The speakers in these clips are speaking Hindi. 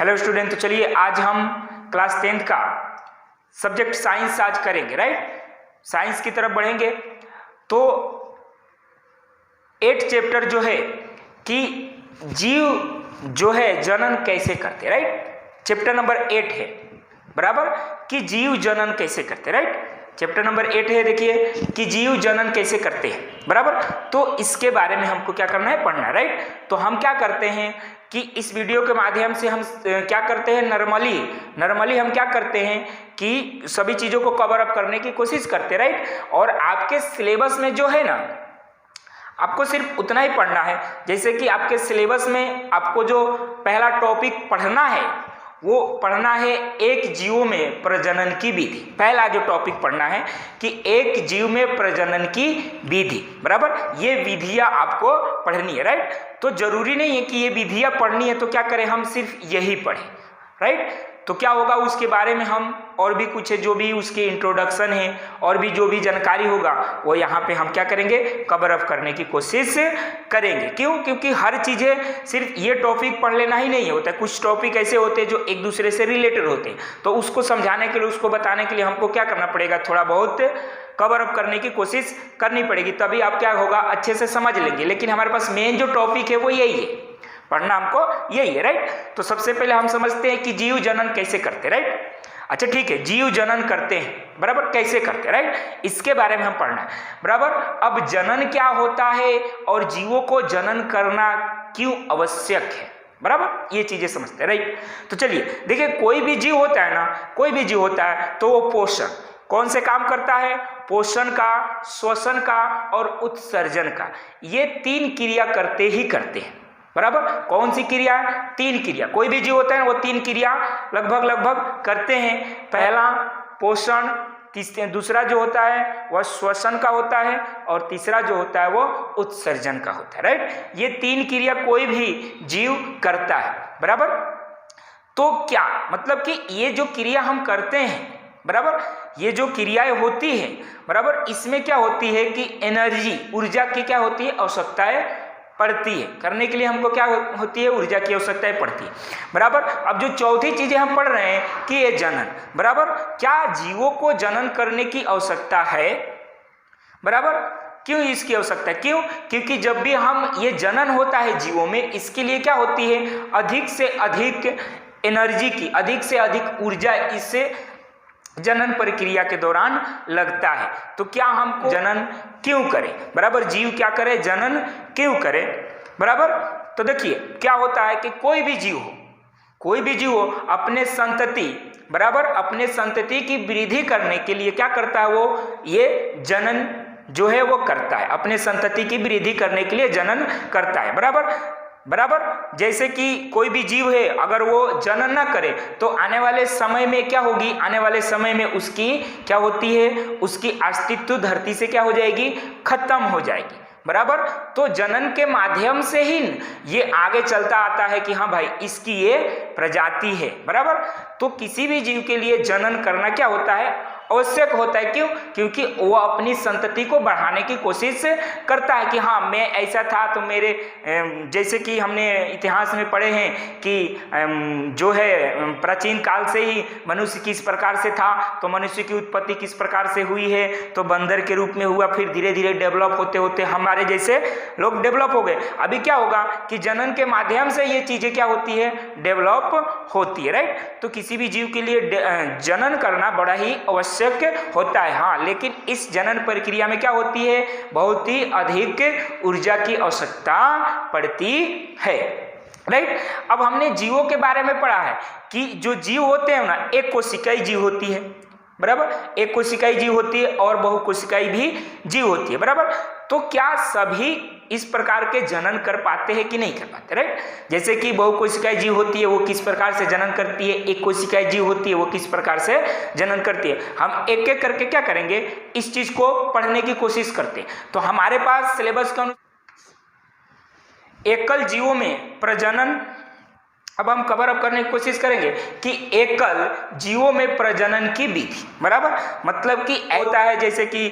हेलो स्टूडेंट, तो चलिए आज हम क्लास 10th का सब्जेक्ट साइंस आज करेंगे, राइट। साइंस की तरफ बढ़ेंगे तो 8 चैप्टर जो है कि जीव जो है जनन कैसे करते, राइट। चैप्टर नंबर 8 है बराबर कि जीव जनन कैसे करते, राइट। चैप्टर नंबर 8 है, देखिए कि जीव जनन कैसे करते हैं बराबर। तो इसके बारे में हमको क्या करना है, पढ़ना है, राइट। तो हम क्या करते हैं कि इस वीडियो के माध्यम से हम क्या करते हैं, नॉर्मली हम क्या करते हैं कि सभी चीज़ों को कवर अप करने की कोशिश करते हैं, राइट। और आपके सिलेबस में जो है ना, आपको सिर्फ उतना ही पढ़ना है। जैसे कि आपके सिलेबस में आपको जो पहला टॉपिक पढ़ना है वो पढ़ना है एक जीव में प्रजनन की विधि। पहला जो टॉपिक पढ़ना है कि एक जीव में प्रजनन की विधि बराबर, ये विधियां आपको पढ़नी है, राइट। तो जरूरी नहीं है कि ये विधियां पढ़नी है तो क्या करें, हम सिर्फ यही पढ़ें, राइट। तो क्या होगा, उसके बारे में हम और भी कुछ है जो भी उसके इंट्रोडक्शन है और भी जो भी जानकारी होगा वो यहाँ पे हम क्या करेंगे, कवर अप करने की कोशिश करेंगे। क्यों? क्योंकि हर चीज़ें सिर्फ ये टॉपिक पढ़ लेना ही नहीं होता है। कुछ टॉपिक ऐसे होते हैं जो एक दूसरे से रिलेटेड होते हैं, तो उसको समझाने के लिए, उसको बताने के लिए हमको क्या करना पड़ेगा, थोड़ा बहुत कवर अप करने की कोशिश करनी पड़ेगी, तभी आप क्या होगा, अच्छे से समझ लेंगे। लेकिन हमारे पास मेन जो टॉपिक है वो यही है, पढ़ना हमको यही है, राइट। तो सबसे पहले हम समझते हैं कि जीव जनन कैसे करते, राइट। अच्छा ठीक है, जीव जनन करते हैं बराबर, कैसे करते, राइट, इसके बारे में हम पढ़ना है बराबर। अब जनन क्या होता है और जीवों को जनन करना क्यों आवश्यक है बराबर, ये चीजें समझते हैं, राइट। तो चलिए देखिए, कोई भी जीव होता है ना, कोई भी जीव होता है तो वो पोषण कौन से काम करता है, पोषण का, श्वसन का और उत्सर्जन का, ये 3 क्रिया करते ही करते हैं बराबर। कौन सी क्रिया? 3 क्रिया। कोई भी जीव होता है वो 3 क्रिया लगभग करते हैं। पहला पोषण, दूसरा जो होता है वह श्वसन का होता है और तीसरा जो होता है वो उत्सर्जन का होता है, राइट। ये 3 क्रिया कोई भी जीव करता है बराबर। तो क्या मतलब कि ये जो क्रिया हम करते हैं बराबर, ये जो क्रियाएं होती है बराबर, इसमें क्या होती है कि एनर्जी, ऊर्जा की क्या होती है, आवश्यकताएं पड़ती है। करने के लिए हमको क्या होती है, ऊर्जा की आवश्यकताएं पड़ती है बराबर। अब जो चौथी चीजें हम पढ़ रहे हैं कि ये जनन बराबर, क्या जीवों को जनन करने की आवश्यकता है बराबर। क्यों इसकी आवश्यकता है, क्यों? क्योंकि जब भी हम ये जनन होता है जीवों में, इसके लिए क्या होती है, अधिक से अधिक एनर्जी की, अधिक से अधिक ऊर्जा इससे जनन प्रक्रिया के दौरान लगता है। तो क्या हमको जनन क्यों करें बराबर, जीव क्या करे, जनन क्यों करे बराबर। तो देखिए क्या होता है कि कोई भी जीव हो अपने संतति बराबर, अपने संतति की वृद्धि करने के लिए क्या करता है, वो ये जनन जो है वो करता है, अपने संतति की वृद्धि करने के लिए जनन करता है बराबर। जैसे कि कोई भी जीव है, अगर वो जनन ना करे तो आने वाले समय में क्या होगी, आने वाले समय में उसकी क्या होती है, उसकी अस्तित्व धरती से क्या हो जाएगी, खत्म हो जाएगी बराबर। तो जनन के माध्यम से ही ये आगे चलता आता है कि हाँ भाई इसकी ये प्रजाति है बराबर। तो किसी भी जीव के लिए जनन करना क्या होता है, आवश्यक होता है। क्यों? क्योंकि वो अपनी संतति को बढ़ाने की कोशिश करता है कि हाँ मैं ऐसा था तो मेरे, जैसे कि हमने इतिहास में पढ़े हैं कि जो है प्राचीन काल से ही मनुष्य किस प्रकार से था, तो मनुष्य की उत्पत्ति किस प्रकार से हुई है, तो बंदर के रूप में हुआ, फिर धीरे धीरे डेवलप होते होते हमारे जैसे लोग डेवलप हो गए। अभी क्या होगा कि जनन के माध्यम से ये चीजें क्या होती है, डेवलप होती है, राइट। तो किसी भी जीव के लिए जनन करना बड़ा ही आवश्यक होता है। हाँ, लेकिन इस जनन प्रक्रिया में क्या होती है, बहुत ही अधिक ऊर्जा की आवश्यकता पड़ती है, राइट। अब हमने जीवों के बारे में पढ़ा है कि जो जीव होते हैं ना, एक कोशिकाई जीव होती है बराबर, एक कोशिकाई जीव होती है और बहुकोशिकाई भी जीव होती है बराबर। तो क्या सभी इस प्रकार के जनन कर पाते हैं कि नहीं कर पाते, राइट। जैसे कि बहुकोशिकाई जीव होती है वो किस प्रकार से जनन करती है, एक कोशिकाई जीव होती है वो किस प्रकार से जनन करती है, हम एक एक करके क्या करेंगे, इस चीज को पढ़ने की कोशिश करते हैं। तो हमारे पास सिलेबस के अनुसार एकल जीवों में प्रजनन अब हम कवर अप करने की कोशिश करेंगे कि एकल जीवों में प्रजनन की विधि, बराबर, मतलब कि होता है जैसे कि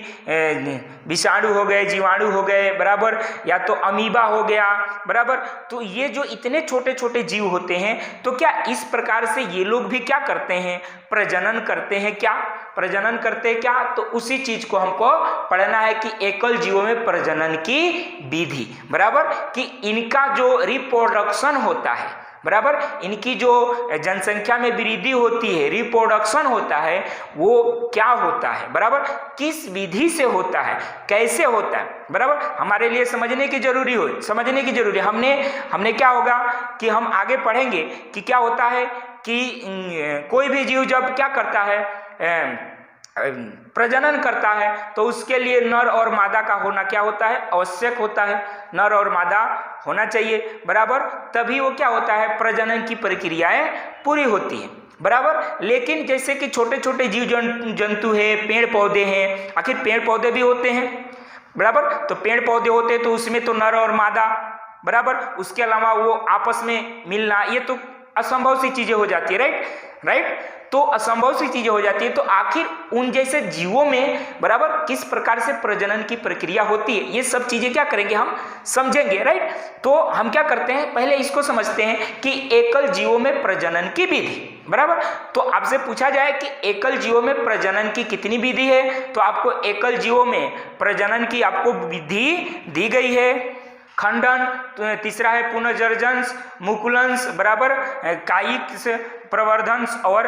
विषाणु हो गए, जीवाणु हो गए, बराबर, या तो अमीबा हो गया, बराबर। तो ये जो इतने छोटे छोटे जीव होते हैं, तो क्या इस प्रकार से ये लोग भी क्या करते हैं, प्रजनन करते हैं क्या, प्रजनन करते हैं क्या? तो उसी चीज को हमको पढ़ना है कि एकल जीवों में प्रजनन की विधि, बराबर, कि इनका जो रिप्रोडक्शन होता है, बराबर, इनकी जो जनसंख्या में वृद्धि होती है, रिप्रोडक्शन होता है, वो क्या होता है, बराबर, किस विधि से होता है, कैसे होता है, बराबर, हमारे लिए समझने की जरूरी हमने क्या होगा कि हम आगे पढ़ेंगे कि क्या होता है कि कोई भी जीव जब क्या करता है, प्रजनन करता है, तो उसके लिए नर और मादा का होना क्या होता है, आवश्यक होता है, नर और मादा होना चाहिए, बराबर, तभी वो क्या होता है, प्रजनन की प्रक्रियाएं पूरी होती हैं, बराबर। लेकिन जैसे कि छोटे छोटे जीव जंतु है, पेड़ पौधे हैं, आखिर पेड़ पौधे भी होते हैं, बराबर, तो पेड़ पौधे होते हैं तो उसमें तो नर और मादा, बराबर, उसके अलावा वो आपस में मिलना, ये तो असंभव सी चीजें हो जाती है, राइट, तो असंभव सी चीजें हो जाती है। तो आखिर उन जैसे जीवों में, बराबर, किस प्रकार से प्रजनन की प्रक्रिया होती है, ये सब चीजें क्या करेंगे, हम समझेंगे, राइट। तो हम क्या करते हैं, पहले इसको समझते हैं कि एकल जीवों में प्रजनन की विधि, बराबर। तो आपसे पूछा जाए कि एकल जीवों में प्रजनन की कितनी विधि है, तो आपको एकल जीवों में प्रजनन की आपको विधि दी गई है। खंडन, तीसरा है पुनर्जर्जंस, मुकुलंस, बराबर, कायिक प्रवर्धंस और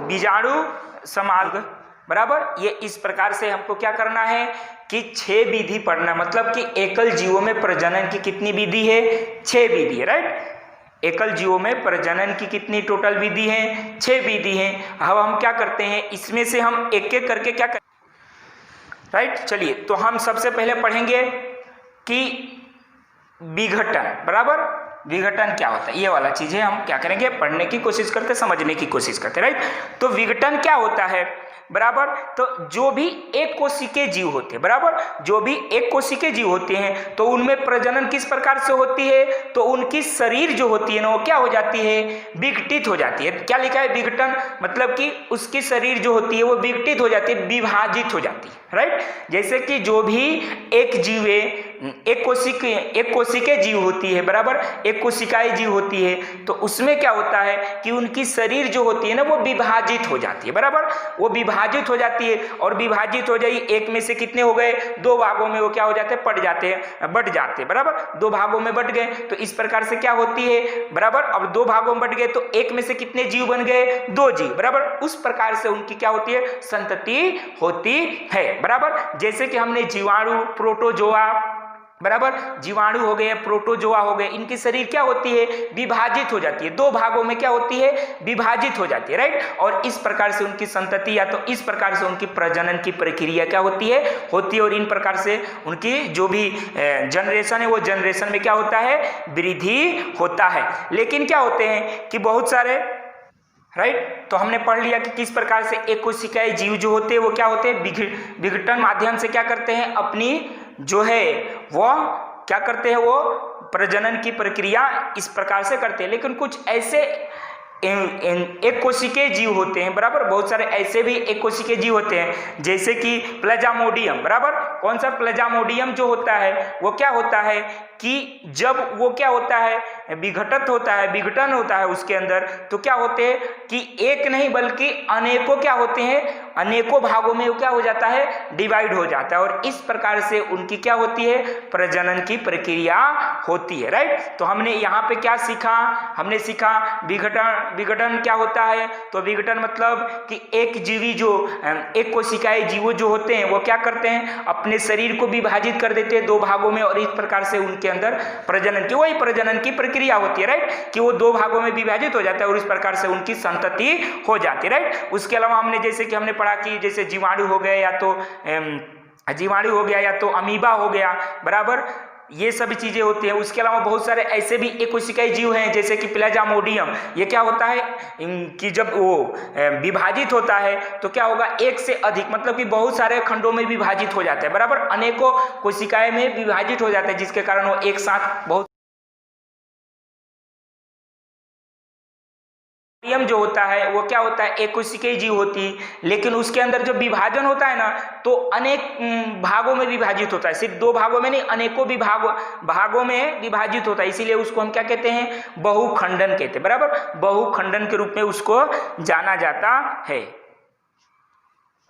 बीजाणु समार्ग, बराबर। ये इस प्रकार से हमको क्या करना है कि 6 विधि पढ़ना, मतलब कि एकल जीवों में प्रजनन की कितनी विधि है, 6 विधि है, राइट। एकल जीवों में प्रजनन की कितनी टोटल विधि है, 6 विधि है। अब हम क्या करते हैं, इसमें से हम एक एक करके क्या कर, राइट। चलिए, तो हम सबसे पहले पढ़ेंगे कि विघटन, बराबर, विघटन क्या होता है, ये वाला चीजें हम क्या करेंगे, पढ़ने की कोशिश करते, समझने की कोशिश करते, राइट। तो विघटन क्या होता है, बराबर, तो जो भी एक कोशिकीय जीव होते हैं, बराबर, जो भी एक कोशिकीय जीव होते हैं, तो उनमें प्रजनन किस प्रकार से होती है, तो उनकी शरीर जो होती है ना, वो क्या हो जाती है, विघटित हो जाती है। क्या लिखा है, विघटन, मतलब कि उसकी शरीर जो होती है वो विघटित हो जाती है, विभाजित हो जाती है, राइट। जैसे कि जो भी एक जीव एक कोशिकीय जीव होती है, बराबर, एक कोशिकाएं जीव होती है, तो उसमें क्या होता है कि उनकी शरीर जो होती है ना, वो विभाजित हो जाती है, बराबर, वो विभाजित हो जाती है, और विभाजित हो जाए, एक में से कितने हो गए, 2 भागों में वो क्या हो जाते हैं, बट जाते हैं, बराबर, 2 भागों में बट गए, तो इस प्रकार से क्या होती है, बराबर। अब 2 भागों में बट गए तो एक में से कितने जीव बन गए, 2 जीव, बराबर। उस प्रकार से उनकी क्या होती है, संतति होती है, बराबर। जैसे कि हमने जीवाणु, प्रोटोजोआ, बराबर, जीवाणु हो गए, प्रोटोजोआ हो गए, इनकी शरीर क्या होती है, विभाजित हो जाती है, 2 भागों में क्या होती है, विभाजित हो जाती है, राइट। और इस प्रकार से उनकी संतति, या तो इस प्रकार से उनकी प्रजनन की प्रक्रिया क्या होती है, और इन प्रकार से उनकी जो भी जनरेशन है, वो जनरेशन में क्या होता है, वृद्धि होता है। लेकिन क्या होते हैं कि बहुत सारे, राइट, तो हमने पढ़ लिया कि किस प्रकार से एक कोशिकीय जीव जो होते हैं वो क्या होते हैं, विघटन माध्यम से क्या करते हैं, अपनी जो है वो क्या करते हैं, वो प्रजनन की प्रक्रिया इस प्रकार से करते हैं। लेकिन कुछ ऐसे एक कोशिकीय जीव होते हैं, बराबर, बहुत सारे ऐसे भी एक कोशिकीय जीव होते हैं, जैसे कि प्लाज्मोडियम, बराबर। कौन सा, प्लाज्मोडियम जो होता है वो क्या होता है कि जब वो क्या होता है, विघटन होता है उसके अंदर, तो क्या होते हैं कि एक नहीं बल्कि अनेकों क्या होते हैं, अनेकों भागों में वो क्या हो जाता है, डिवाइड हो जाता है, और इस प्रकार से उनकी क्या होती है, प्रजनन की प्रक्रिया होती है, राइट। तो हमने यहाँ पे क्या सीखा, हमने सीखा विघटन क्या होता है। तो विघटन मतलब कि एक जीवी जो एक कोशिकाएं जीव जो होते हैं वो क्या करते हैं, अपने शरीर को विभाजित कर देते हैं 2 भागों में, और इस प्रकार से उनके अंदर प्रजनन की, वही प्रजनन की प्रक्रिया होती है, राइट, कि वो 2 भागों में विभाजित हो जाता है और इस प्रकार से उनकी संतति हो जाती है, राइट। उसके अलावा हमने जैसे कि हमने पढ़ा कि जैसे जीवाणु हो गए, या तो अमीबा हो गया, बराबर, ये सभी चीजें होती हैं। उसके अलावा बहुत सारे ऐसे भी एक कोशिकीय जीव हैं, जैसे कि प्लाज्मोडियम, ये क्या होता है कि जब वो विभाजित होता है तो क्या होगा, एक से अधिक, मतलब कि बहुत सारे खंडों में विभाजित हो जाता है, बराबर, अनेकों कोशिकाएं में विभाजित हो जाता है, जिसके कारण वो एक साथ बहुत जो होता है वो क्या होता है, एक कोशिकीय जीव होती है, लेकिन उसके अंदर जो विभाजन होता है ना तो अनेक भागों में विभाजित होता है, सिर्फ 2 भागों में नहीं, अनेकों भागों में विभाजित होता है। इसीलिए उसको हम क्या कहते हैं, बहुखंडन कहते हैं, बराबर, बहुखंडन के रूप में उसको जाना जाता है।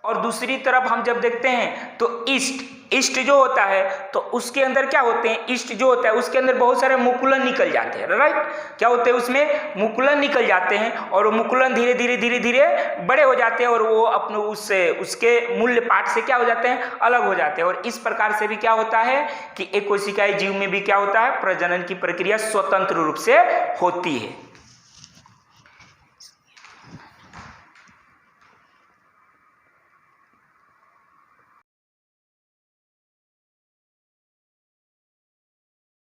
और दूसरी तरफ हम जब देखते हैं तो ईस्ट जो होता है तो उसके अंदर क्या होते हैं, ईस्ट जो होता है उसके अंदर बहुत सारे मुकुलन निकल जाते हैं, राइट, क्या होते हैं उसमें मुकुलन निकल जाते हैं, और वो मुकुलन धीरे धीरे बड़े हो जाते हैं और वो अपने उसके मूल्य पाठ से क्या हो जाते हैं, अलग हो जाते हैं। और इस प्रकार से भी क्या होता है कि एक कोशिकीय जीव में भी क्या होता है, प्रजनन की प्रक्रिया स्वतंत्र रूप से होती है।